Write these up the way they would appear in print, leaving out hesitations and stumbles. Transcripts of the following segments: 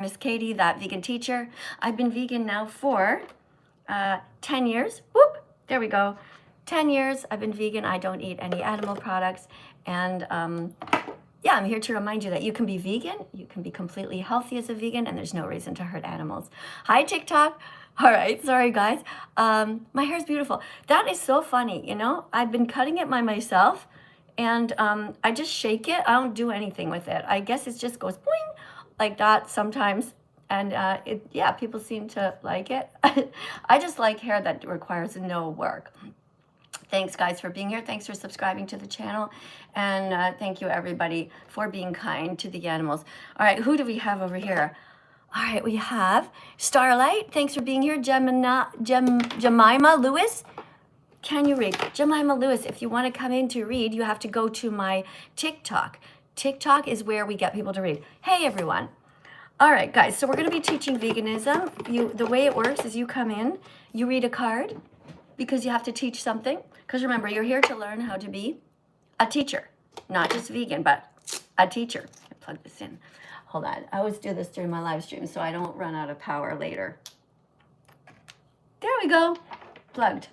Miss Katie, That Vegan Teacher. I've been vegan now for 10 years. Whoop, there we go. 10 years I've been vegan. I don't eat any animal products. And yeah, I'm here to remind you that you can be vegan. You can be completely healthy as a vegan, and there's no reason to hurt animals. Hi, TikTok. All right, sorry guys. My hair's beautiful. That is so funny, you know? I've been cutting it by myself, and I just shake it. I don't do anything with it. I guess it just goes boing like that sometimes. And yeah, people seem to like it. I just like hair that requires no work. Thanks guys for being here. Thanks for subscribing to the channel. And thank you everybody for being kind to the animals. All right, who do we have over here? All right, we have Starlight. Thanks for being here. Jemima Lewis. Can you read? Jemima Lewis, if you want to come in to read, you have to go to my TikTok. TikTok is where we get people to read. Hey everyone. All right, guys, so we're going to be teaching veganism. The way it works is you come in, you read a card, because you have to teach something. Because remember, you're here to learn how to be a teacher. Not just vegan, but a teacher. I plug this in. Hold on. I always do this during my live stream so I don't run out of power later. There we go. Plugged.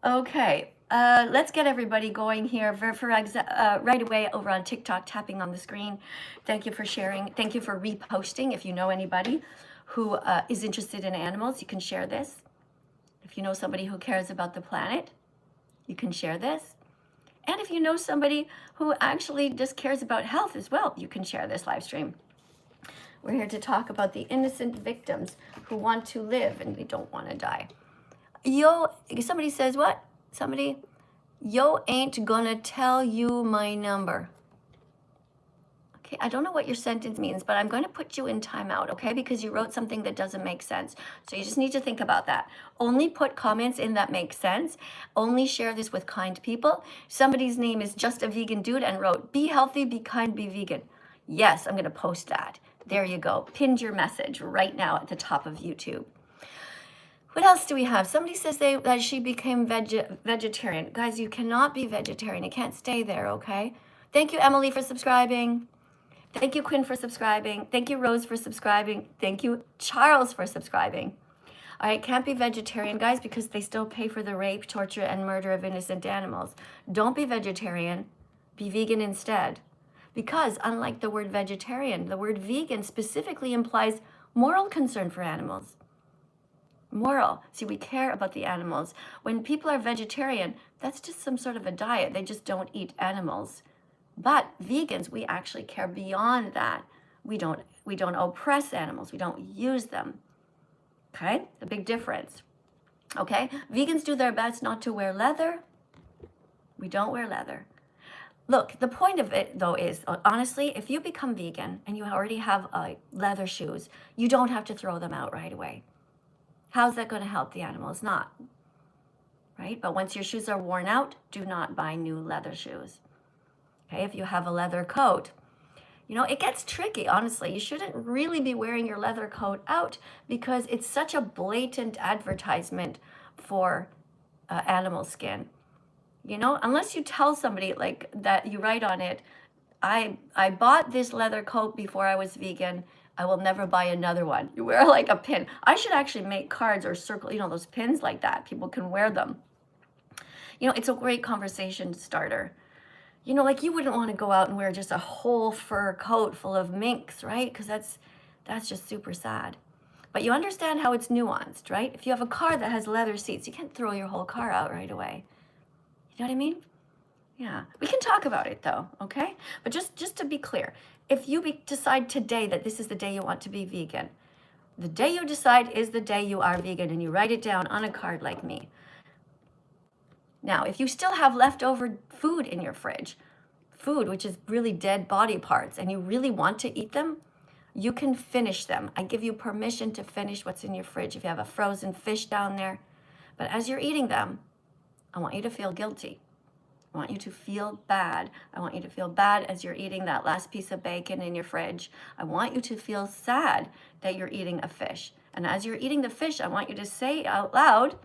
Okay. Let's get everybody going here right away over on TikTok, tapping on the screen. Thank you for sharing. Thank you for reposting. If you know anybody who is interested in animals, you can share this. If you know somebody who cares about the planet, you can share this. And if you know somebody who actually just cares about health as well, you can share this live stream. We're here to talk about the innocent victims who want to live and they don't want to die. Yo, somebody says what? Somebody, yo ain't gonna tell you my number. Okay, I don't know what your sentence means, but I'm going to put you in timeout, okay? Because you wrote something that doesn't make sense. So you just need to think about that. Only put comments in that make sense. Only share this with kind people. Somebody's name is Just a Vegan Dude and wrote, be healthy, be kind, be vegan. Yes, I'm going to post that. There you go. Pinned your message right now at the top of YouTube. What else do we have? Somebody says that she became vegetarian. Guys, you cannot be vegetarian. You can't stay there, okay? Thank you, Emily, for subscribing. Thank you, Quinn, for subscribing. Thank you, Rose, for subscribing. Thank you, Charles, for subscribing. All right, can't be vegetarian, guys, because they still pay for the rape, torture, and murder of innocent animals. Don't be vegetarian. Be vegan instead. Because unlike the word vegetarian, the word vegan specifically implies moral concern for animals. Moral. See, we care about the animals. When people are vegetarian, that's just some sort of a diet. They just don't eat animals. But vegans, we actually care beyond that. We don't oppress animals. We don't use them. Okay? A big difference. Okay? Vegans do their best not to wear leather. We don't wear leather. Look, the point of it, though, is, honestly, if you become vegan and you already have leather shoes, you don't have to throw them out right away. How's that going to help the animals? Not. Right? But once your shoes are worn out, do not buy new leather shoes. Okay, if you have a leather coat, you know, it gets tricky, honestly. You shouldn't really be wearing your leather coat out because it's such a blatant advertisement for animal skin. You know, unless you tell somebody like that, you write on it, I bought this leather coat before I was vegan. I will never buy another one. You wear like a pin. I should actually make cards or circle, you know, those pins like that. People can wear them. You know, it's a great conversation starter. You know, like you wouldn't want to go out and wear just a whole fur coat full of minks, right? Because that's just super sad. But you understand how it's nuanced, right? If you have a car that has leather seats, you can't throw your whole car out right away. You know what I mean? Yeah. We can talk about it though, okay? But just to be clear, if you decide today that this is the day you want to be vegan, the day you decide is the day you are vegan, and you write it down on a card like me. Now, if you still have leftover food in your fridge, food which is really dead body parts, and you really want to eat them, you can finish them. I give you permission to finish what's in your fridge if you have a frozen fish down there. But as you're eating them, I want you to feel guilty. I want you to feel bad. I want you to feel bad as you're eating that last piece of bacon in your fridge. I want you to feel sad that you're eating a fish. And as you're eating the fish, I want you to say out loud,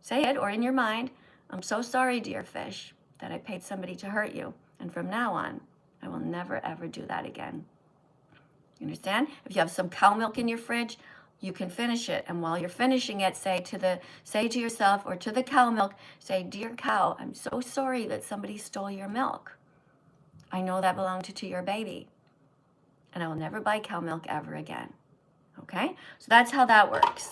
say it or in your mind, I'm so sorry, dear fish, that I paid somebody to hurt you. And from now on, I will never, ever do that again. You understand? If you have some cow milk in your fridge, you can finish it. And while you're finishing it, say to yourself or to the cow milk, say, "Dear cow, I'm so sorry that somebody stole your milk. I know that belonged to your baby. And I will never buy cow milk ever again." Okay? So that's how that works.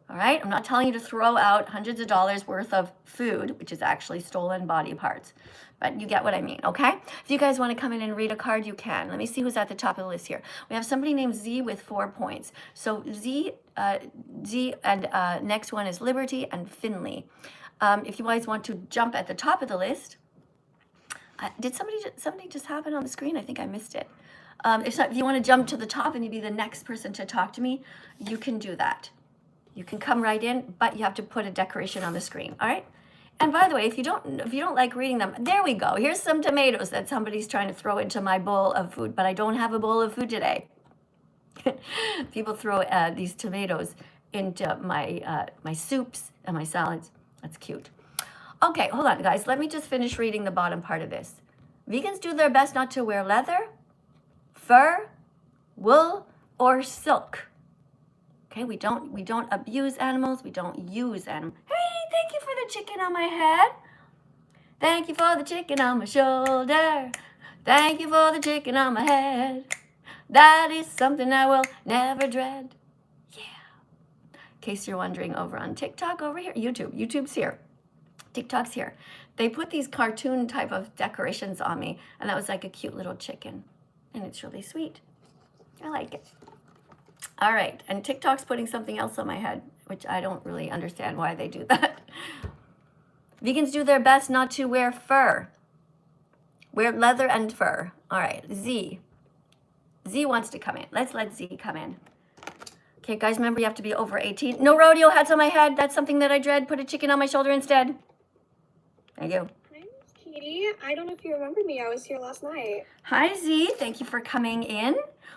All right? I'm not telling you to throw out hundreds of dollars worth of food, which is actually stolen body parts. But you get what I mean, okay? If you guys want to come in and read a card, you can. Let me see who's at the top of the list here. We have somebody named Z with 4 points. So Z and next one is Liberty and Finley. If you guys want to jump at the top of the list, did somebody just happen on the screen? I think I missed it. If you want to jump to the top and you be the next person to talk to me, you can do that. You can come right in, but you have to put a decoration on the screen, all right? And by the way, if you don't like reading them, there we go. Here's some tomatoes that somebody's trying to throw into my bowl of food, but I don't have a bowl of food today. People throw these tomatoes into my soups and my salads. That's cute. Okay, hold on, guys. Let me just finish reading the bottom part of this. Vegans do their best not to wear leather, fur, wool, or silk. Okay, we don't abuse animals. We don't use animals. Hey, thank you for the chicken on my head. Thank you for the chicken on my shoulder. Thank you for the chicken on my head. That is something I will never dread. Yeah. In case you're wondering, over on TikTok, over here, YouTube's here. TikTok's here. They put these cartoon type of decorations on me, and that was like a cute little chicken. And it's really sweet. I like it. All right, and TikTok's putting something else on my head, which I don't really understand why they do that. Vegans do their best not to wear fur. Wear leather and fur. All right, Z. Z wants to come in. Let's let Z come in. Okay, guys, remember you have to be over 18. No rodeo hats on my head. That's something that I dread. Put a chicken on my shoulder instead. Thank you. Hi, Katie. I don't know if you remember me. I was here last night. Hi, Z. Thank you for coming in.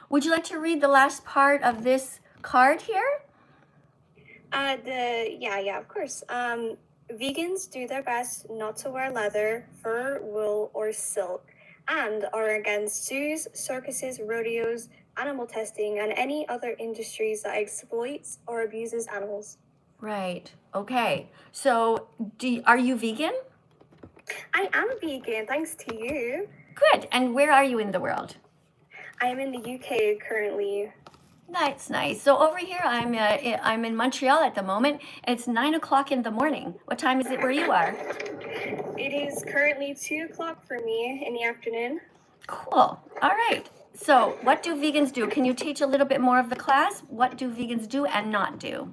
Would you like to read the last part of this card here? Yeah, of course. Vegans do their best not to wear leather, fur, wool, or silk, and are against zoos, circuses, rodeos, animal testing, and any other industries that exploits or abuses animals. Right. Okay. So, are you vegan? I am vegan, thanks to you. Good. And where are you in the world? I am in the UK currently. That's nice. So over here, I'm in Montreal at the moment, and it's 9 o'clock in the morning. What time is it where you are? It is currently 2 o'clock for me in the afternoon. Cool. All right. So what do vegans do? Can you teach a little bit more of the class? What do vegans do and not do?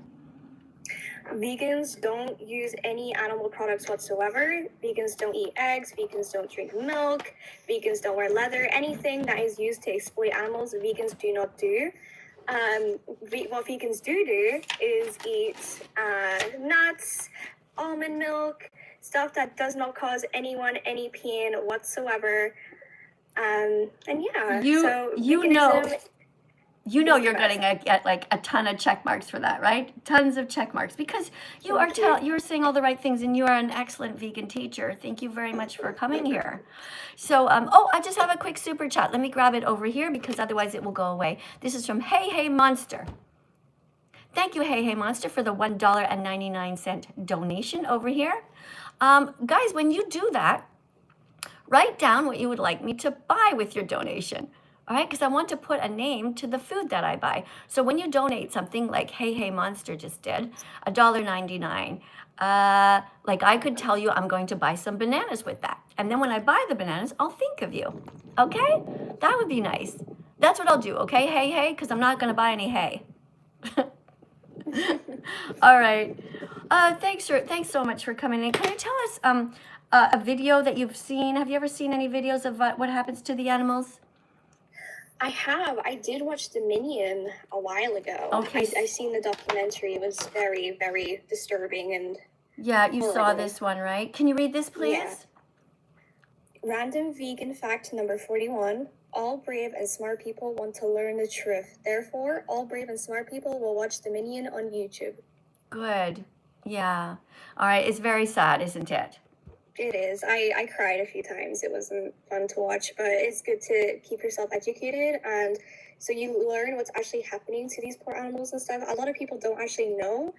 Vegans don't use any animal products whatsoever. Vegans don't eat eggs. Vegans don't drink milk. Vegans don't wear leather. Anything that is used to exploit animals, vegans do not do. What vegans do is eat nuts, almond milk, stuff that does not cause anyone any pain whatsoever. And yeah, you know you're going to get like a ton of check marks for that, right? Tons of check marks, because you are saying all the right things, and you are an excellent vegan teacher. Thank you very much for coming here. So, I just have a quick super chat. Let me grab it over here, because otherwise it will go away. This is from Hey Monster. Thank you, Hey Monster, for the $1.99 donation over here. Guys, when you do that, write down what you would like me to buy with your donation. All right, because I want to put a name to the food that I buy. So when you donate something like Hey Monster just did, $1.99, like I could tell you I'm going to buy some bananas with that. And then when I buy the bananas, I'll think of you. Okay? That would be nice. That's what I'll do, okay? Hey, because I'm not going to buy any hay. All right. Thanks so much for coming in. Can you tell us a video that you've seen? Have you ever seen any videos of what happens to the animals? I have. I did watch Dominion a while ago. Okay. I seen the documentary. It was very, very disturbing and yeah, you horrible. saw this one, right? Can you read this, please? Yeah. Random vegan fact number 41. All brave and smart people want to learn the truth. Therefore, all brave and smart people will watch Dominion on YouTube. Good. Yeah. All right. It's very sad, isn't it? It is. I cried a few times. It wasn't fun to watch, but it's good to keep yourself educated and So you learn what's actually happening to these poor animals and stuff. A lot of people don't actually know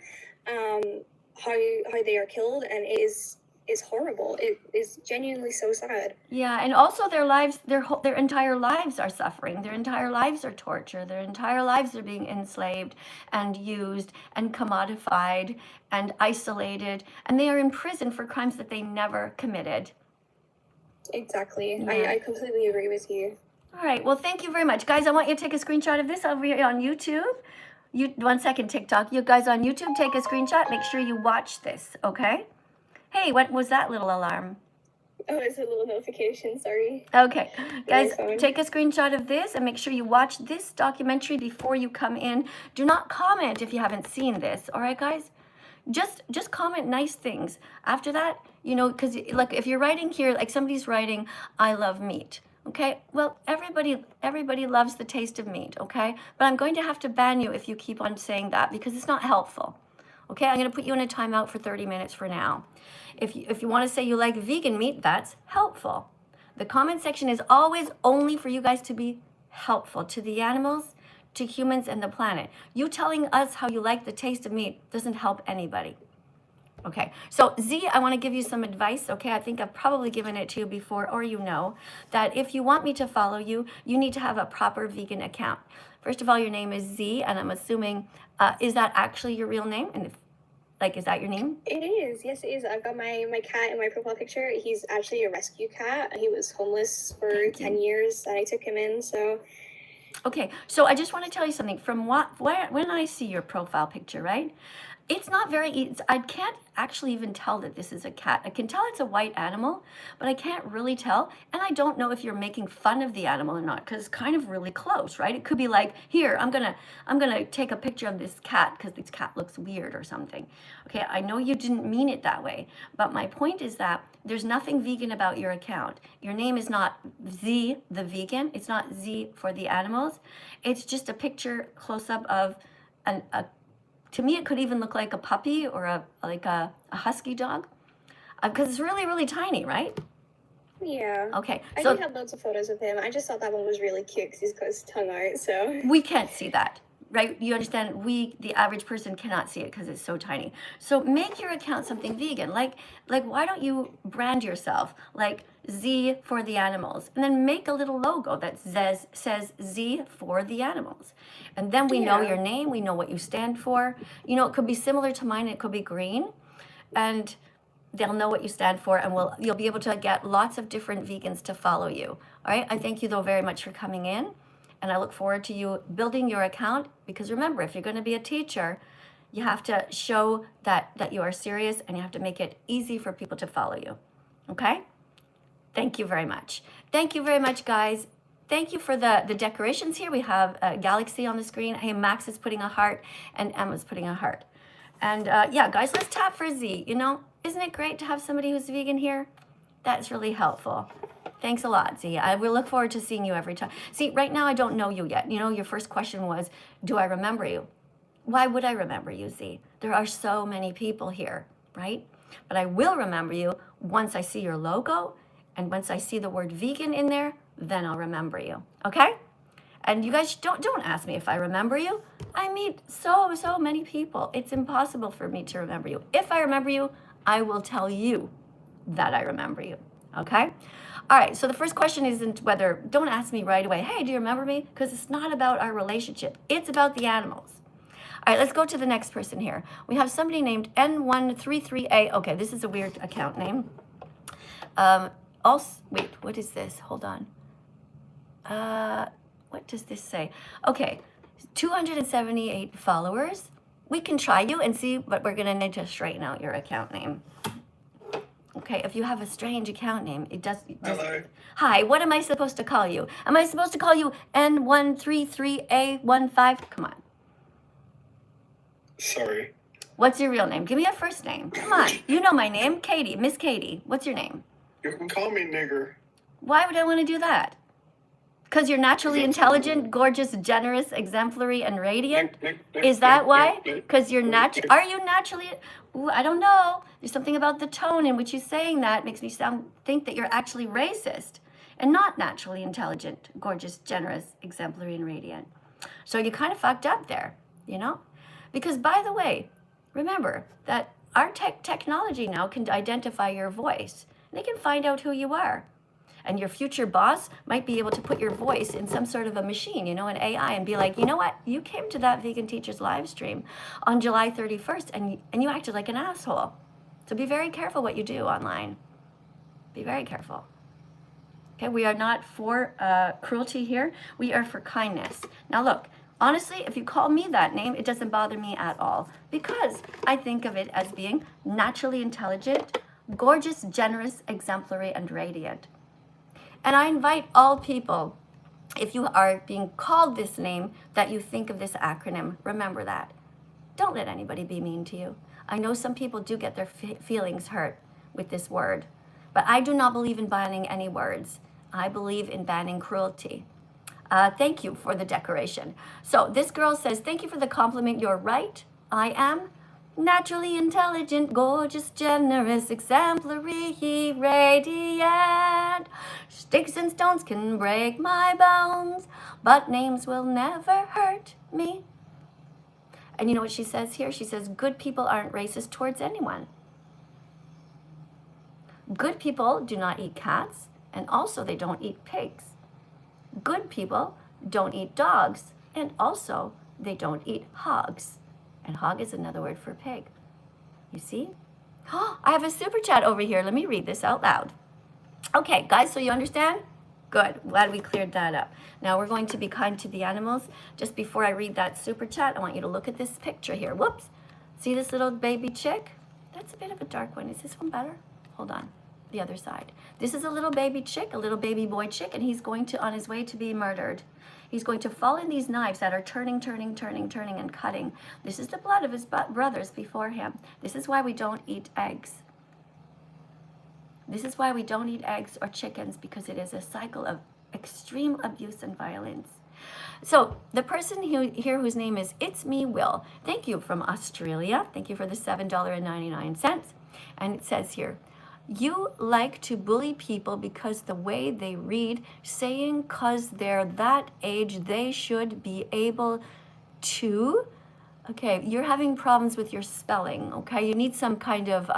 how they are killed, and it is horrible. It is genuinely so sad. Yeah, and also their lives, their entire lives are suffering. Their entire lives are torture. Their entire lives are being enslaved and used and commodified and isolated, and they are in prison for crimes that they never committed. Exactly. Yeah. I completely agree with you. All right. Well, thank you very much, guys. I want you to take a screenshot of this over here on YouTube. 1 second, TikTok. You guys on YouTube, take a screenshot. Make sure you watch this, okay? Hey, what was that little alarm? Oh, it's a little notification, sorry. Okay, guys, take a screenshot of this and make sure you watch this documentary before you come in. Do not comment if you haven't seen this, all right, guys? Just comment nice things. After that, you know, because like if you're writing here, like somebody's writing, I love meat. Okay, well, everybody loves the taste of meat, okay? But I'm going to have to ban you if you keep on saying that because it's not helpful. Okay, I'm going to put you in a timeout for 30 minutes for now. If you want to say you like vegan meat, that's helpful. The comment section is always only for you guys to be helpful to the animals, to humans, and the planet. You telling us how you like the taste of meat doesn't help anybody. Okay, so Z, I want to give you some advice, okay? I think I've probably given it to you before, or you know, that if you want me to follow you, you need to have a proper vegan account. First of all, your name is Z, and I'm assuming, is that actually your real name? And if, like, is that your name? It is, yes it is. I've got my cat in my profile picture. He's actually a rescue cat. He was homeless for 10 years, and I took him in, so. Okay, so I just want to tell you something. From when I see your profile picture, right? It's not very easy. I can't actually even tell that this is a cat. I can tell it's a white animal, but I can't really tell. And I don't know if you're making fun of the animal or not, because it's kind of really close, right? It could be like, here, I'm gonna take a picture of this cat because this cat looks weird or something. Okay, I know you didn't mean it that way, but my point is that there's nothing vegan about your account. Your name is not Z the vegan. It's not Z for the animals. It's just a picture close up of to me, it could even look like a puppy or a husky dog, because it's really, really tiny, right? Yeah. Okay. I So do have loads of photos of him. I just thought that one was really cute because he's got his tongue out, so. we can't see that, right? You understand? The average person cannot see it because it's so tiny. So make your account something vegan. Like why don't you brand yourself like Z for the animals, and then make a little logo that says Z for the animals, and then we know your name, we know what you stand for. You know, it could be similar to mine. It could be green, and they'll know what you stand for, and you'll be able to get lots of different vegans to follow you. All right. I thank you though very much for coming in, and I look forward to you building your account, because remember, if you're going to be a teacher, you have to show that you are serious, and you have to make it easy for people to follow you. Okay? Thank you very much. Thank you very much, guys. Thank you for the decorations here. We have a galaxy on the screen. Hey, Max is putting a heart, and Emma's putting a heart. And yeah, guys, let's tap for Z. You know, isn't it great to have somebody who's vegan here? That's really helpful. Thanks a lot, Z. I will look forward to seeing you every time. See, right now I don't know you yet. You know, your first question was, do I remember you? Why would I remember you, Z? There are so many people here, right? But I will remember you once I see your logo, and once I see the word vegan in there, then I'll remember you, okay? And you guys don't ask me if I remember you. I meet so many people. It's impossible for me to remember you. If I remember you, I will tell you that I remember you, okay? All right, so the first question isn't whether, don't ask me right away, hey, do you remember me? Because it's not about our relationship. It's about the animals. All right, let's go to the next person here. We have somebody named N133A. Okay, this is a weird account name. Also, wait, what is this? Hold on. What does this say? Okay, 278 followers. We can try you and see, but we're gonna need to straighten out your account name. Okay, if you have a strange account name, it does. Hello. Hi, what am I supposed to call you? Am I supposed to call you N133A15? Come on. Sorry. What's your real name? Give me a first name. Come on. You know my name, Katie, Miss Katie. What's your name? You can call me nigger. Why would I want to do that? Because you're naturally intelligent, gorgeous, generous, exemplary, and radiant? Is that why? Because you're are you naturally? Ooh, I don't know. There's something about the tone in which you're saying that makes me think that you're actually racist. and not naturally intelligent, gorgeous, generous, exemplary, and radiant. So you kind of fucked up there, you know? Because by the way, remember that our technology now can identify your voice. They can find out who you are. And your future boss might be able to put your voice in some sort of a machine, you know, an AI, and be like, you know what? You came to That Vegan Teacher's live stream on July 31st and you acted like an asshole. So be very careful what you do online. Be very careful. Okay, we are not for cruelty here. We are for kindness. Now look, honestly, if you call me that name, it doesn't bother me at all because I think of it as being naturally intelligent, gorgeous, generous, exemplary, and radiant. And I invite all people, if you are being called this name, that you think of this acronym. Remember that. Don't let anybody be mean to you. I know some people do get their feelings hurt with this word, but I do not believe in banning any words. I believe in banning cruelty. Thank you for the decoration. So this girl says, thank you for the compliment. You're right. I am naturally intelligent, gorgeous, generous, exemplary, radiant. Sticks and stones can break my bones, but names will never hurt me. And you know what she says here? She says, good people aren't racist towards anyone. Good people do not eat cats, and also they don't eat pigs. Good people don't eat dogs, and also they don't eat hogs. And hog is another word for pig. You see? Oh, I have a super chat over here. Let me read this out loud. Okay, guys, so you understand? Good. Glad we cleared that up. Now we're going to be kind to the animals. Just before I read that super chat, I want you to look at this picture here. Whoops. See this little baby chick? That's a bit of a dark one. Is this one better? Hold on. The other side. This is a little baby chick, a little baby boy chick, and he's going to, on his way to be murdered. He's going to fall in these knives that are turning, and cutting. This is the blood of his brothers before him. This is why we don't eat eggs. This is why we don't eat eggs or chickens, because it is a cycle of extreme abuse and violence. So the person here whose name is It's Me Will, thank you from Australia. Thank you for the $7.99. And it says here, you like to bully people because the way they read, saying cause they're that age they should be able to. Okay, you're having problems with your spelling, okay? You need some kind of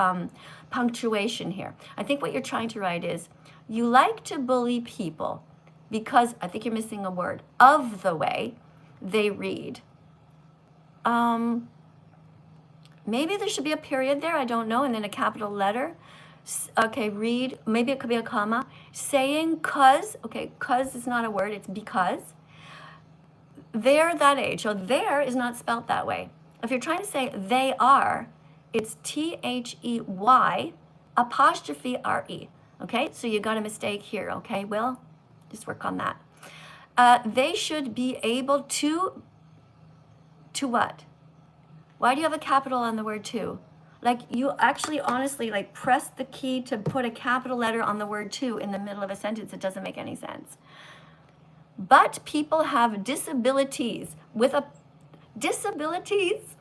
punctuation here. I think what you're trying to write is, you like to bully people because, I think you're missing a word, of the way they read. Maybe there should be a period there, I don't know, and then a capital letter. Okay, read, maybe it could be a comma. Saying cause, okay, cause is not a word, it's because. They're that age, so there is not spelt that way. If you're trying to say they are, it's T-H-E-Y apostrophe R-E, okay? So you got a mistake here, okay, Will? Just work on that. They should be able to what? Why do you have a capital on the word to? Like you actually honestly like press the key to put a capital letter on the word to in the middle of a sentence. It doesn't make any sense. But people have disabilities. With a disabilities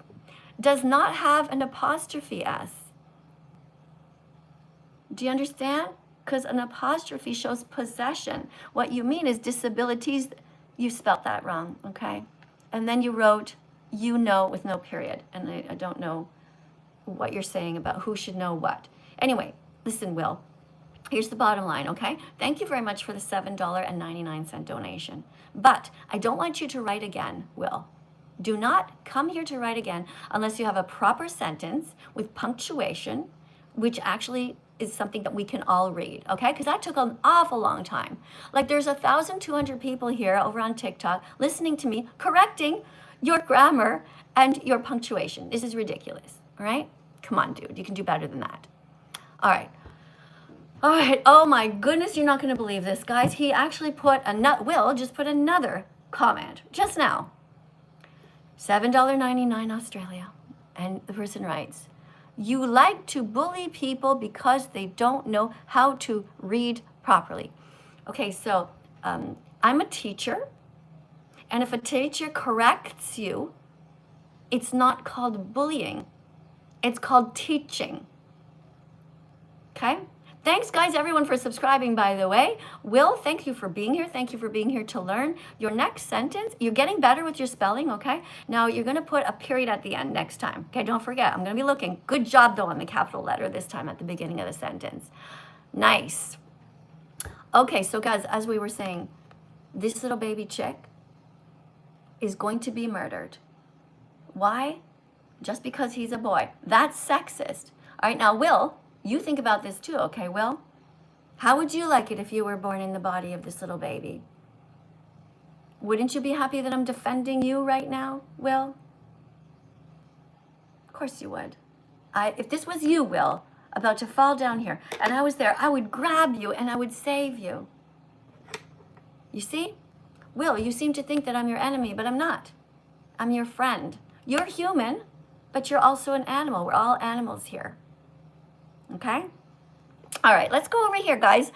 does not have an apostrophe S. Do you understand? Because an apostrophe shows possession. What you mean is disabilities. You spelt that wrong, okay? And then you wrote, you know, with no period. And I don't know what you're saying about who should know what. Anyway, listen, Will. Here's the bottom line, okay? Thank you very much for the $7.99 donation. But I don't want you to write again, Will. Do not come here to write again unless you have a proper sentence with punctuation, which actually is something that we can all read, okay? Because that took an awful long time. Like there's 1,200 people here over on TikTok listening to me correcting your grammar and your punctuation. This is ridiculous, all right? Come on, dude, you can do better than that. All right. All right, oh my goodness, you're not gonna believe this, guys. He actually Will just put another comment just now. $7.99 Australia. And the person writes, you like to bully people because they don't know how to read properly. Okay, so I'm a teacher, and if a teacher corrects you, it's not called bullying, it's called teaching. Okay? Thanks, guys, everyone, for subscribing, by the way. Will, thank you for being here. Thank you for being here to learn. Your next sentence, you're getting better with your spelling, okay? Now, you're going to put a period at the end next time. Okay, don't forget. I'm going to be looking. Good job, though, on the capital letter this time at the beginning of the sentence. Nice. Okay, so, guys, as we were saying, this little baby chick is going to be murdered. Why? Just because he's a boy. That's sexist. All right, now, Will, you think about this too, okay, Will? How would you like it if you were born in the body of this little baby? Wouldn't you be happy that I'm defending you right now, Will? Of course you would. If this was you, Will, about to fall down here, and I was there, I would grab you and I would save you. You see? Will, you seem to think that I'm your enemy, but I'm not. I'm your friend. You're human, but you're also an animal. We're all animals here. Okay? All right, let's go over here, guys.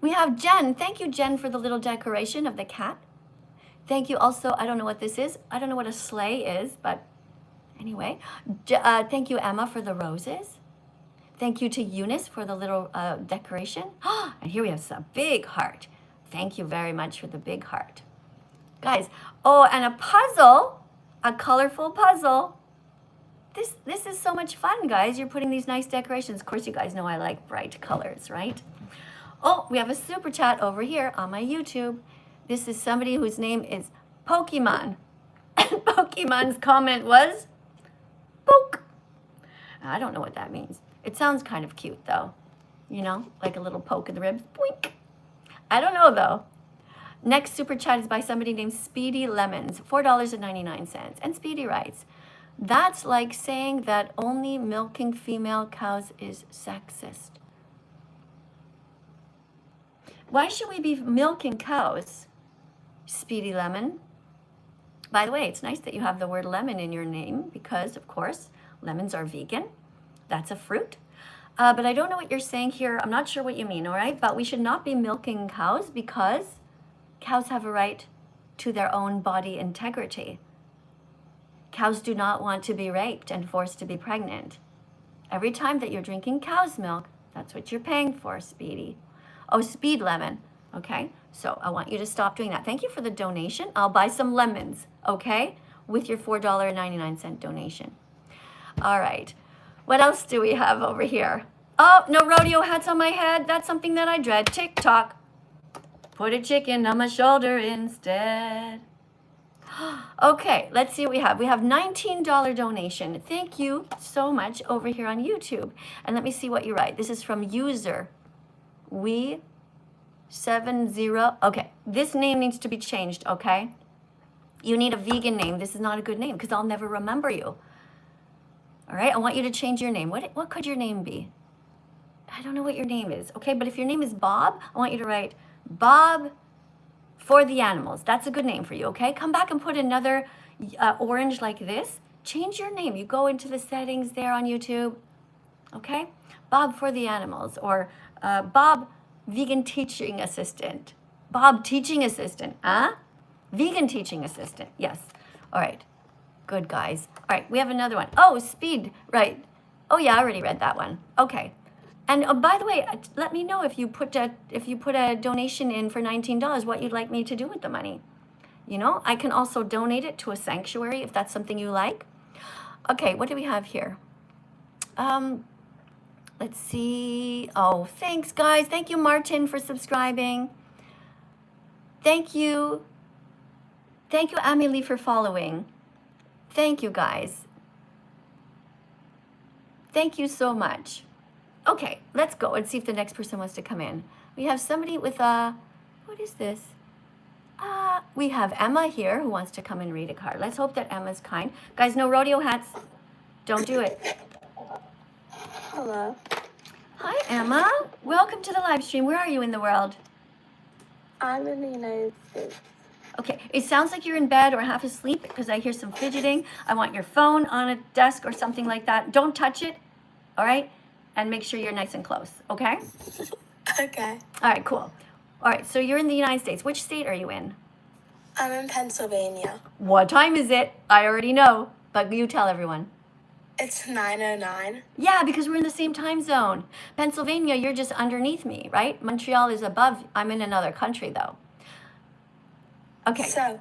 We have Jen. Thank you, Jen, for the little decoration of the cat. Thank you also, I don't know what this is. I don't know what a sleigh is, but anyway. Thank you, Emma, for the roses. Thank you to Eunice for the little decoration. And here we have a big heart. Thank you very much for the big heart. Guys, oh, and a puzzle, a colorful puzzle. This is so much fun, guys. You're putting these nice decorations. Of course, you guys know I like bright colors, right? Oh, we have a super chat over here on my YouTube. This is somebody whose name is Pokemon. And Pokemon's comment was, poke. I don't know what that means. It sounds kind of cute, though. You know, like a little poke in the ribs. Boink. I don't know, though. Next super chat is by somebody named Speedy Lemons, $4.99. And Speedy writes, that's like saying that only milking female cows is sexist. Why should we be milking cows, Speedy Lemon? By the way, it's nice that you have the word lemon in your name because, of course, lemons are vegan. That's a fruit. But I don't know what you're saying here. I'm not sure what you mean, all right? But we should not be milking cows because cows have a right to their own body integrity. Cows do not want to be raped and forced to be pregnant. Every time that you're drinking cow's milk, that's what you're paying for, Speedy. Oh, Speed Lemon. Okay, so I want you to stop doing that. Thank you for the donation. I'll buy some lemons, okay, with your $4.99 donation. All right, what else do we have over here? Oh, no rodeo hats on my head. That's something that I dread. TikTok. Put a chicken on my shoulder instead. Okay, let's see what we have. We have $19 donation. Thank you so much over here on YouTube. And let me see what you write. This is from user we70. Okay, this name needs to be changed, okay? You need a vegan name. This is not a good name because I'll never remember you. All right, I want you to change your name. What could your name be? I don't know what your name is, okay? But if your name is Bob, I want you to write Bob for the animals. That's a good name for you, okay? Come back and put another orange like this. Change your name. You go into the settings there on YouTube, okay? Bob for the animals, or Bob vegan teaching assistant. Bob teaching assistant, huh? Vegan teaching assistant, yes. All right, good guys. All right, we have another one. Oh, Speed, right. Oh yeah, I already read that one. Okay. And by the way, let me know if you put a donation in for $19, what you'd like me to do with the money. You know, I can also donate it to a sanctuary if that's something you like. Okay, what do we have here? Let's see. Oh, thanks, guys. Thank you, Martin, for subscribing. Thank you. Thank you, Amelie, for following. Thank you, guys. Thank you so much. Okay, let's go and see if the next person wants to come in. We have somebody with a, what is this? We have Emma here who wants to come and read a card. Let's hope that Emma's kind. Guys, no rodeo hats. Don't do it. Hello. Hi, Emma. Welcome to the live stream. Where are you in the world? I'm in the United States. Okay, it sounds like you're in bed or half asleep because I hear some fidgeting. I want your phone on a desk or something like that. Don't touch it, all right? And make sure you're nice and close, okay? Okay. All right, cool. All right, so you're in the United States. Which state are you in? I'm in Pennsylvania. What time is it? I already know, but you tell everyone. It's 9:09. Yeah, because we're in the same time zone. Pennsylvania, you're just underneath me, right? Montreal is above. I'm in another country, though. Okay. So,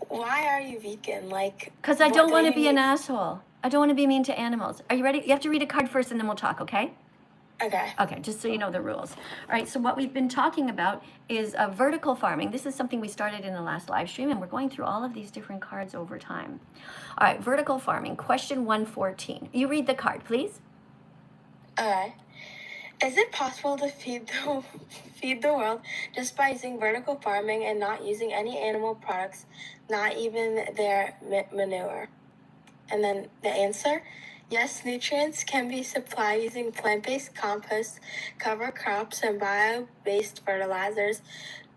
why are you vegan? Like, Because I what don't want to you be an need- asshole. I don't want to be mean to animals. Are you ready? You have to read a card first and then we'll talk, okay? Okay. Okay, just so you know the rules. All right, so what we've been talking about is vertical farming. This is something we started in the last live stream, and we're going through all of these different cards over time. All right, vertical farming, question 114. You read the card, please. Okay. Is it possible to feed the world just by using vertical farming and not using any animal products, not even their manure? And then the answer, yes, nutrients can be supplied using plant-based compost, cover crops, and bio-based fertilizers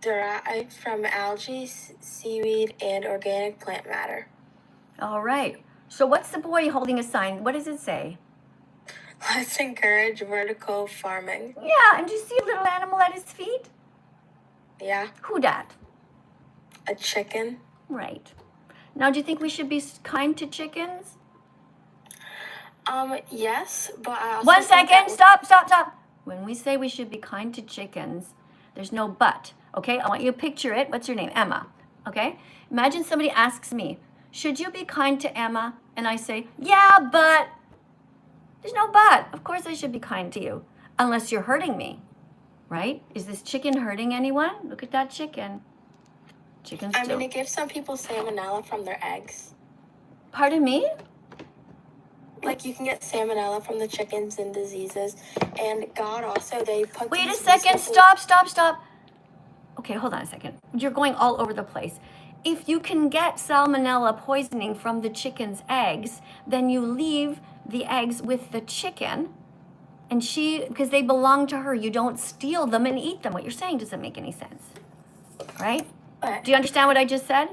derived from algae, seaweed, and organic plant matter. All right, so what's the boy holding a sign? What does it say? Let's encourage vertical farming. Yeah, and do you see a little animal at his feet? Yeah, Who dat? a chicken. Right. Now, do you think we should be kind to chickens? Yes, but I also 1 think second, that- stop. When we say we should be kind to chickens, there's no but, okay? I want you to picture it. What's your name? Emma, okay? Imagine somebody asks me, should you be kind to Emma? And I say, yeah, but. There's no but. Of course I should be kind to you, unless you're hurting me, right? Is this chicken hurting anyone? Look at that chicken. Chicken's I still. mean, it gives some people salmonella from their eggs. Pardon me? Like, you can get salmonella from the chickens and diseases. And God also, they put Wait a these second. simple- Stop. Okay, hold on a second. You're going all over the place. If you can get salmonella poisoning from the chicken's eggs, then you leave the eggs with the chicken, and because they belong to her, you don't steal them and eat them. What you're saying doesn't make any sense, right? But, Do you understand what I just said?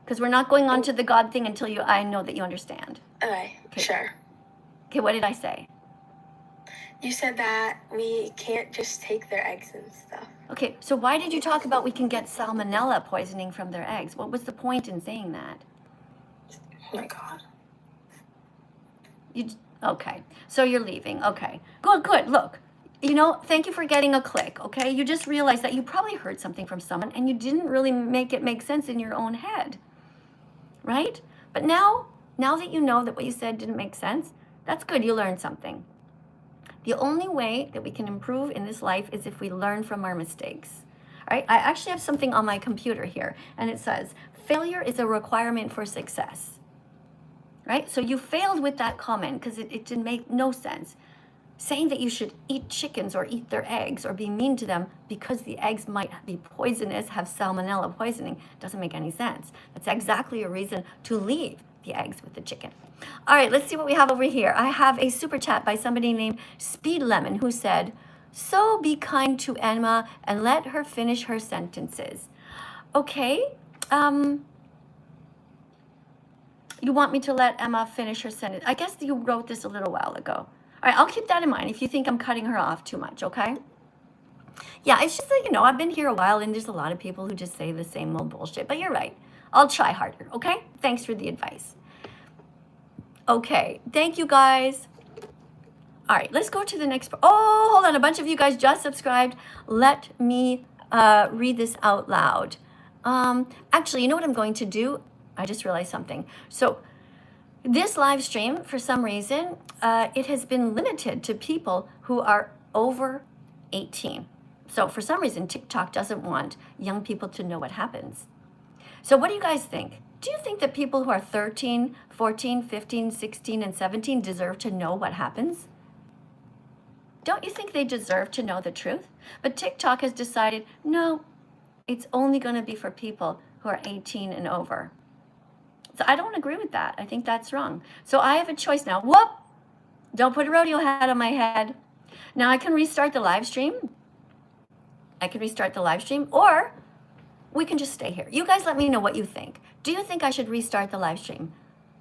Because we're not going on to the God thing until I know that you understand. okay, sure. Okay, what did I say? You said that we can't just take their eggs and stuff. Okay, so why did you talk about we can get salmonella poisoning from their eggs? What was the point in saying that? Oh my God. Okay, so you're leaving. Okay, good. Look, thank you for getting a click, okay? You just realized that you probably heard something from someone and you didn't really make it make sense in your own head, right? But now that you know that what you said didn't make sense, that's good. You learned something. The only way that we can improve in this life is if we learn from our mistakes. All right, I actually have something on my computer here, and it says, failure is a requirement for success. Right? So you failed with that comment because it didn't make no sense. Saying that you should eat chickens or eat their eggs or be mean to them because the eggs might be poisonous, have salmonella poisoning, doesn't make any sense. That's exactly a reason to leave the eggs with the chicken. All right, let's see what we have over here. I have a super chat by somebody named Speed Lemon who said, so be kind to Emma and let her finish her sentences. Okay, you want me to let Emma finish her sentence? I guess you wrote this a little while ago. All right, I'll keep that in mind if you think I'm cutting her off too much, okay? Yeah, it's just that, I've been here a while and there's a lot of people who just say the same old bullshit, but you're right. I'll try harder, okay? Thanks for the advice. Okay, thank you guys. All right, let's go to the next. Oh, hold on, a bunch of you guys just subscribed. Let me read this out loud. Actually, you know what I'm going to do? I just realized something. So this live stream, for some reason, it has been limited to people who are over 18. So for some reason, TikTok doesn't want young people to know what happens. So what do you guys think? Do you think that people who are 13, 14, 15, 16, and 17 deserve to know what happens? Don't you think they deserve to know the truth? But TikTok has decided, no, it's only going to be for people who are 18 and over. So I don't agree with that. I think that's wrong. So I have a choice now. Whoop! Don't put a rodeo hat on my head. Now I can restart the live stream. Or we can just stay here. You guys let me know what you think. Do you think I should restart the live stream?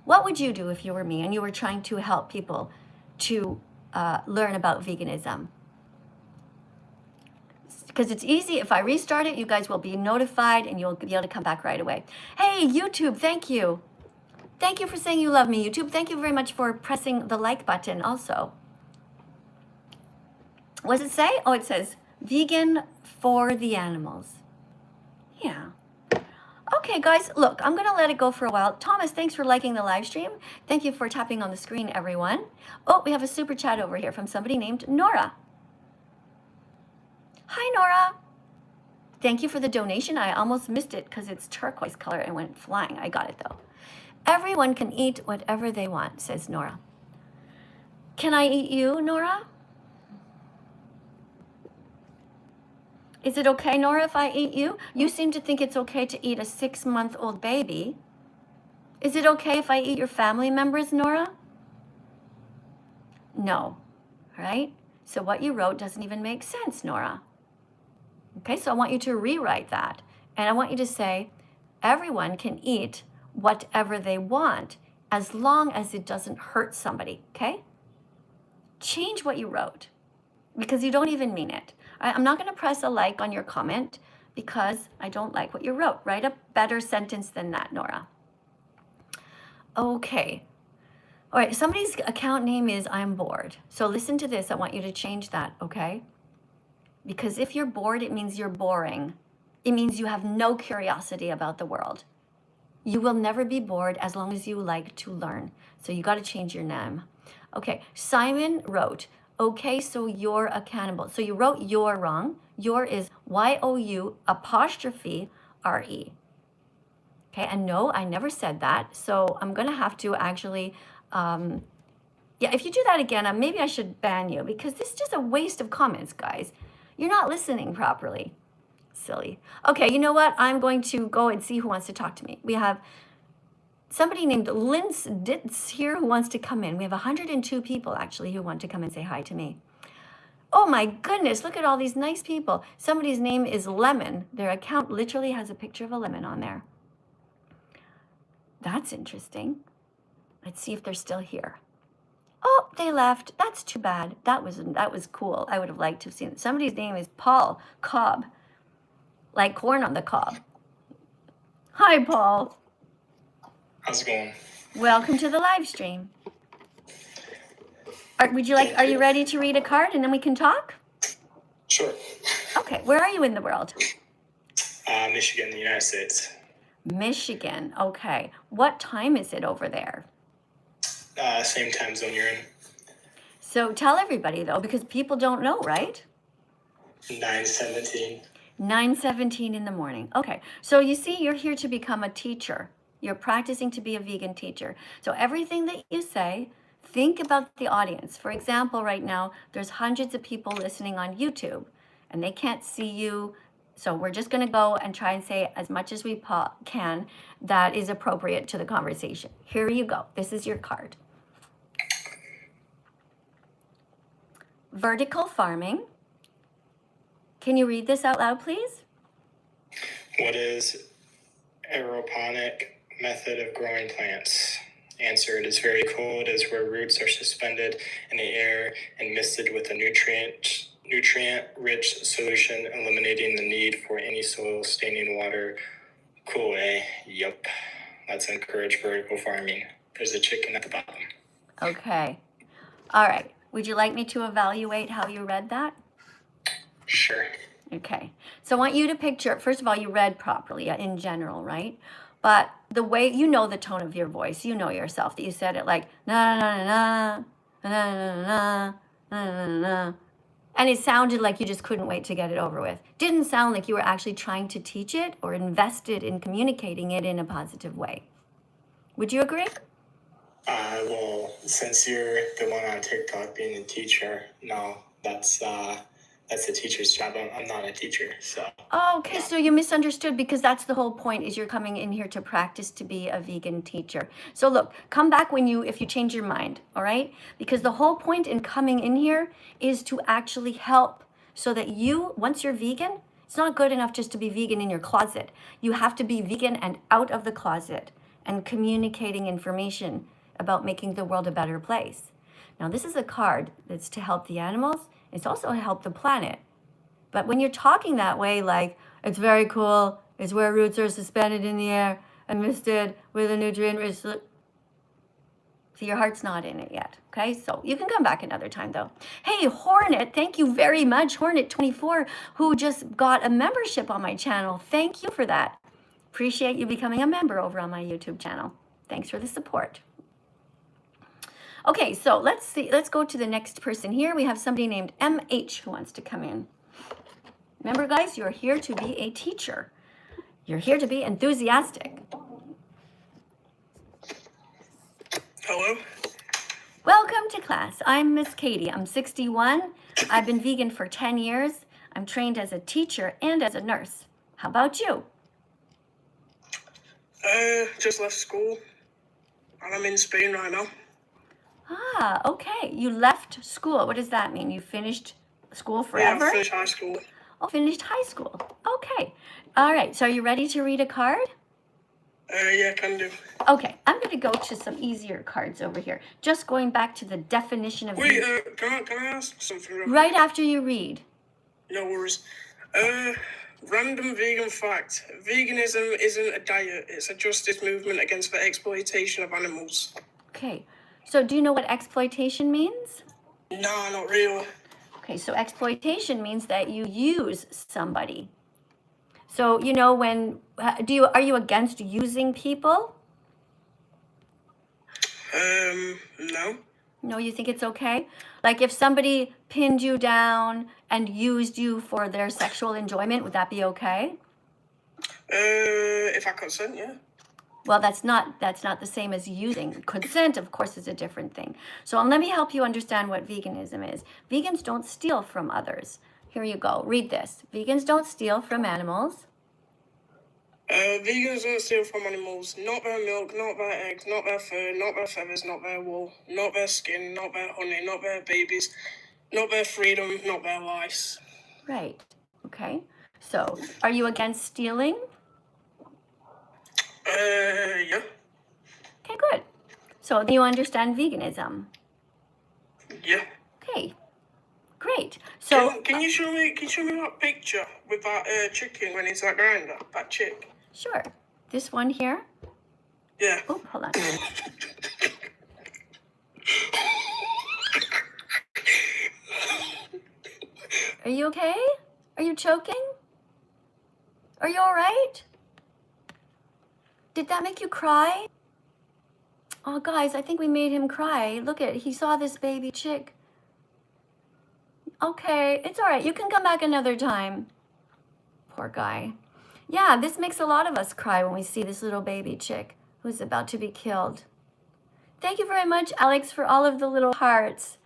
What would you do if you were me and you were trying to help people to learn about veganism? Because it's easy. If I restart it, you guys will be notified and you'll be able to come back right away. Hey, YouTube, thank you. Thank you for saying you love me, YouTube. Thank you very much for pressing the like button also. What does it say? Oh, it says vegan for the animals. Yeah. Okay, guys, look, I'm going to let it go for a while. Thomas, thanks for liking the live stream. Thank you for tapping on the screen, everyone. Oh, we have a super chat over here from somebody named Nora. Hi, Nora. Thank you for the donation. I almost missed it because it's turquoise color and went flying. I got it, though. Everyone can eat whatever they want, says Nora. Can I eat you, Nora? Is it okay, Nora, if I eat you? You seem to think it's okay to eat a 6-month-old baby. Is it okay if I eat your family members, Nora? No, right? So what you wrote doesn't even make sense, Nora. Okay, so I want you to rewrite that. And I want you to say, everyone can eat whatever they want as long as it doesn't hurt somebody, okay? Change what you wrote because you don't even mean it. I'm not going to press a like on your comment because I don't like what you wrote. Write a better sentence than that, Nora. Okay. All right, somebody's account name is I'm bored. So listen to this. I want you to change that, okay? Because if you're bored, it means you're boring. It means you have no curiosity about the world. You will never be bored as long as you like to learn. So you got to change your name. Okay, Simon wrote, okay, so you're accountable. So you wrote your wrong. Your is Y-O-U''RE. Okay, and no, I never said that. So I'm going to have to actually, yeah, if you do that again, maybe I should ban you because this is just a waste of comments, guys. You're not listening properly. Silly. Okay, you know what? I'm going to go and see who wants to talk to me. We have somebody named Linz Ditz here who wants to come in. We have 102 people actually who want to come and say hi to me. Oh my goodness, look at all these nice people. Somebody's name is Lemon. Their account literally has a picture of a lemon on there. That's interesting. Let's see if they're still here. Oh, they left. That's too bad. That was cool. I would have liked to have seen it. Somebody's name is Paul Cobb, like corn on the cob. Hi, Paul. How's it going? Welcome to the live stream. Are you ready to read a card and then we can talk? Sure. Okay, where are you in the world? Michigan, the United States. Michigan, okay. What time is it over there? Same time zone you're in. So tell everybody though, because people don't know, right? 9:17. 9:17 in the morning. Okay, so you see, you're here to become a teacher. You're practicing to be a vegan teacher. So everything that you say, think about the audience. For example, right now, there's hundreds of people listening on YouTube and they can't see you. So we're just gonna go and try and say as much as we can that is appropriate to the conversation. Here you go. This is your card. Vertical farming. Can you read this out loud, please? What is aeroponic method of growing plants? Answer, it is very cool. It is where roots are suspended in the air and misted with a nutrient-rich solution, eliminating the need for any soil staining water. Cool, eh? Yup. Let's encourage vertical farming. There's a chicken at the bottom. Okay. All right. Would you like me to evaluate how you read that? Sure. Okay. So I want you to picture, first of all, you read properly in general, right? But the way, you know the tone of your voice, you know yourself, that you said it like, na na na na, na na na na na na. And it sounded like you just couldn't wait to get it over with. Didn't sound like you were actually trying to teach it or invested in communicating it in a positive way. Would you agree? Well, since you're the one on TikTok being a teacher, no, that's the teacher's job. I'm not a teacher, so. Oh, okay, so you misunderstood because that's the whole point is you're coming in here to practice to be a vegan teacher. So look, come back if you change your mind, all right? Because the whole point in coming in here is to actually help so that you, once you're vegan, it's not good enough just to be vegan in your closet. You have to be vegan and out of the closet and communicating information about making the world a better place. Now, this is a card that's to help the animals. It's also to help the planet. But when you're talking that way, like, it's very cool, it's where roots are suspended in the air and misted with a nutrient-rich, So your heart's not in it yet, okay? So you can come back another time though. Hey, Hornet, thank you very much, Hornet24, who just got a membership on my channel. Thank you for that. Appreciate you becoming a member over on my YouTube channel. Thanks for the support. Okay, so let's see. Let's go to the next person here. We have somebody named MH who wants to come in. Remember, guys, you're here to be a teacher. You're here to be enthusiastic. Hello? Welcome to class. I'm Miss Katie. I'm 61. I've been vegan for 10 years. I'm trained as a teacher and as a nurse. How about you? Just left school. And I'm in Spain right now. Ah, okay. You left school. What does that mean? You finished school Yeah, forever? I finished high school. Oh, finished high school. Okay. All right. So are you ready to read a card? Yeah, can do. Okay. I'm going to go to some easier cards over here. Just going back to the definition of Wait, can I ask something? right after you read. No worries. Random vegan fact. Veganism isn't a diet. It's a justice movement against the exploitation of animals. Okay. So do you know what exploitation means? Nah, not really. Okay, so exploitation means that you use somebody. So, you know, when are you against using people? No. No, you think it's okay? Like if somebody pinned you down and used you for their sexual enjoyment, would that be okay? If I consent, yeah. Well, that's not the same as using. Consent, of course, is a different thing. So let me help you understand what veganism is. Vegans don't steal from others. Here you go. Read this. Vegans don't steal from animals. Vegans don't steal from animals. Not their milk, not their eggs, not their fur, not their feathers, not their wool, not their skin, not their honey, not their babies, not their freedom, not their lives. Right. Okay. So are you against stealing? Yeah. Okay, good. So do you understand veganism? Yeah. Okay, great. So Can you show me that picture with that chicken when it's that grinder? That chick. sure. This one here. Yeah. Oh, hold on. Are you okay? Are you choking? Are you all right? Did that make you cry? Oh, guys, I think we made him cry. Look at, he saw this baby chick. Okay, it's all right. You can come back another time. Poor guy. Yeah, this makes a lot of us cry when we see this little baby chick who's about to be killed. Thank you very much, Alex, for all of the little hearts.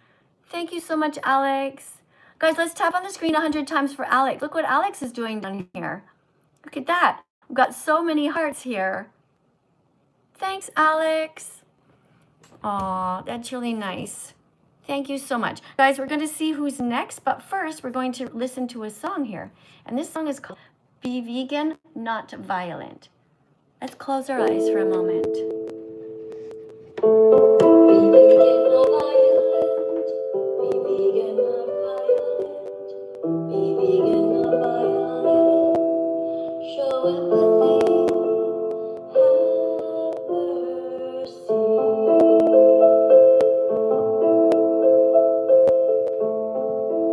Thank you so much, Alex. Guys, let's tap on the screen 100 times for Alex. Look what Alex is doing down here. Look at that. We've got so many hearts here. Thanks, Alex. Aw, that's really nice. Thank you so much. Guys, we're going to see who's next, but first we're going to listen to a song here. And this song is called Be Vegan, Not Violent. Let's close our eyes for a moment. Be vegan, not violent. Be vegan, not violent. Be vegan, not violent. Show empathy.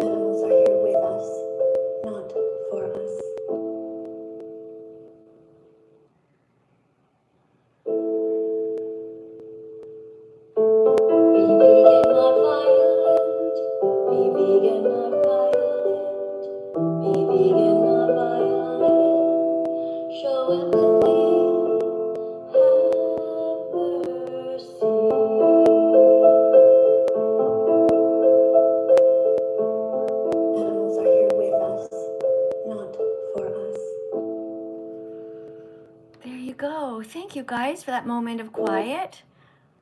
Animals are here with us, not for us. Be vegan, not violent. Be vegan, not violent. Be vegan, not violent. Show empathy. Animals are here with us, not for us. There you go. Thank you guys for that moment of quiet.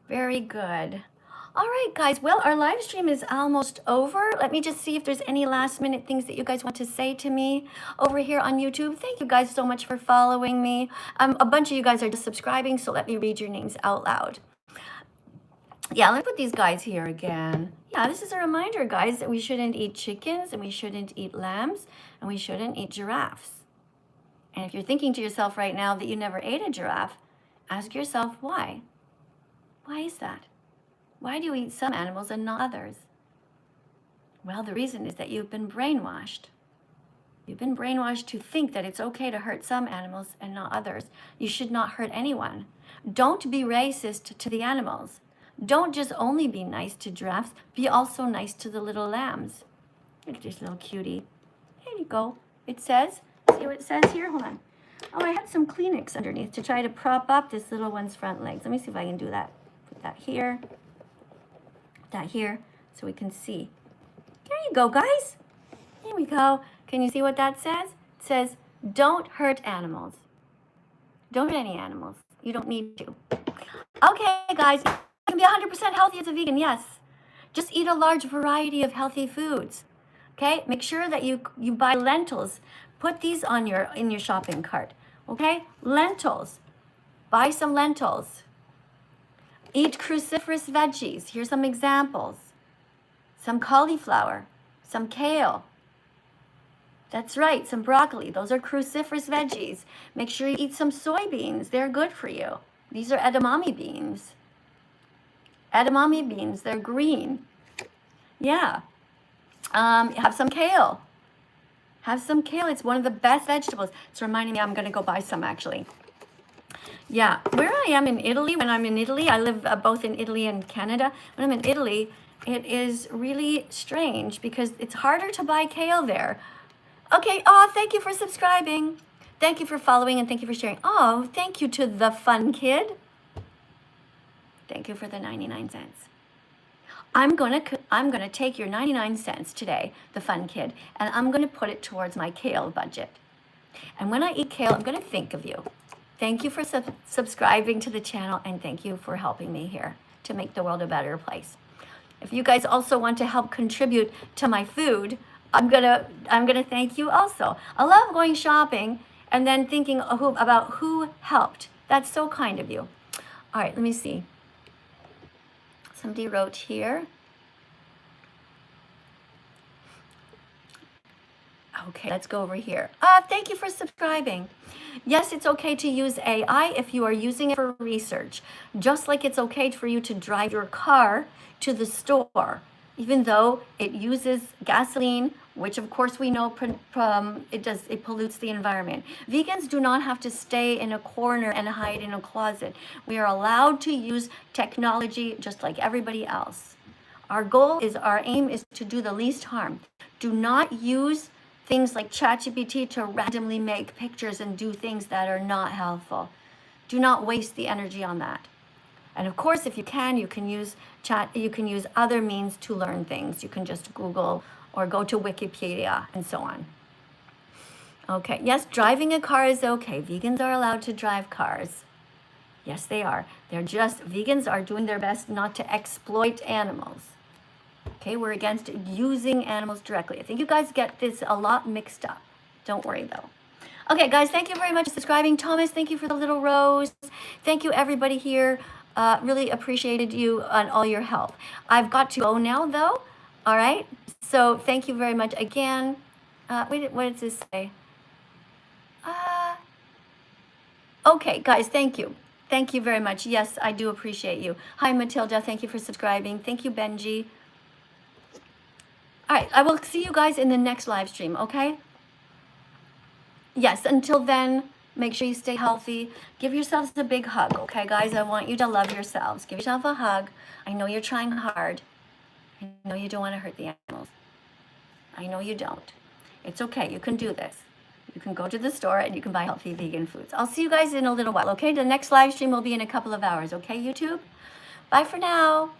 Very good. All right, guys. Well, our live stream is almost over. Let me just see if there's any last minute things that you guys want to say to me over here on YouTube. Thank you guys so much for following me. A bunch of you guys are just subscribing, so let me read your names out loud. Yeah, let me put these guys here again. Yeah, this is a reminder, guys, that we shouldn't eat chickens and we shouldn't eat lambs and we shouldn't eat giraffes. And if you're thinking to yourself right now that you never ate a giraffe, ask yourself why. Why is that? Why do you eat some animals and not others? Well, the reason is that you've been brainwashed. You've been brainwashed to think that it's okay to hurt some animals and not others. You should not hurt anyone. Don't be racist to the animals. Don't just only be nice to giraffes, be also nice to the little lambs. Look at this little cutie. There you go. It says, see what it says here? Hold on. Oh, I had some Kleenex underneath to try to prop up this little one's front legs. Let me see if I can do that. Put that here, so we can see. There you go, guys. There we go. Can you see what that says? It says, don't hurt animals. Don't hurt any animals. You don't need to. Okay, guys, you can be 100% healthy as a vegan, yes. Just eat a large variety of healthy foods. Okay, make sure that you buy lentils. Put these on in your shopping cart. Okay, lentils. Buy some lentils. Eat cruciferous veggies. Here's some examples. Some cauliflower, some kale. That's right, some broccoli. Those are cruciferous veggies. Make sure you eat some soybeans. They're good for you. These are edamame beans. Edamame beans, they're green. Yeah. Have some kale. Have some kale. It's one of the best vegetables. It's reminding me I'm going to go buy some actually. Yeah, where I am in Italy, when I'm in Italy, I live both in Italy and Canada. When I'm in Italy, it is really strange because it's harder to buy kale there. Okay, oh, thank you for subscribing. Thank you for following and thank you for sharing. Oh, thank you to the fun kid. Thank you for the 99 cents. I'm gonna take your 99 cents today, the fun kid, and I'm gonna put it towards my kale budget. And when I eat kale, I'm gonna think of you. Thank you for subscribing to the channel and thank you for helping me here to make the world a better place. If you guys also want to help contribute to my food, I'm gonna thank you also. I love going shopping and then thinking about who helped. That's so kind of you. All right, let me see. Somebody wrote here. Okay, let's go over here. Thank you for subscribing. Yes, it's okay to use AI if you are using it for research, just like it's okay for you to drive your car to the store, even though it uses gasoline, which of course we know it pollutes the environment. Vegans do not have to stay in a corner and hide in a closet. We are allowed to use technology just like everybody else. Our aim is to do the least harm. Do not use things like ChatGPT to randomly make pictures and do things that are not helpful. Do not waste the energy on that. And of course, if you can use you can use other means to learn things. You can just Google or go to Wikipedia and so on. Okay, yes, driving a car is okay. Vegans are allowed to drive cars. Yes, they are. Vegans are doing their best not to exploit animals. Okay, we're against using animals directly. I think you guys get this a lot mixed up. Don't worry though. Okay, guys, thank you very much for subscribing. Thomas, thank you for the little rose. Thank you, everybody here. Really appreciated you and all your help. I've got to go now, though. All right. So thank you very much again. Wait, what does this say? Okay, guys, thank you. Thank you very much. Yes, I do appreciate you. Hi, Matilda. Thank you for subscribing. Thank you, Benji. All right, I will see you guys in the next live stream, okay? Yes, until then, make sure you stay healthy. Give yourselves a big hug, okay, guys? I want you to love yourselves. Give yourself a hug. I know you're trying hard. I know you don't want to hurt the animals. I know you don't. It's okay. You can do this. You can go to the store and you can buy healthy vegan foods. I'll see you guys in a little while, okay? The next live stream will be in a couple of hours, okay, YouTube? Bye for now.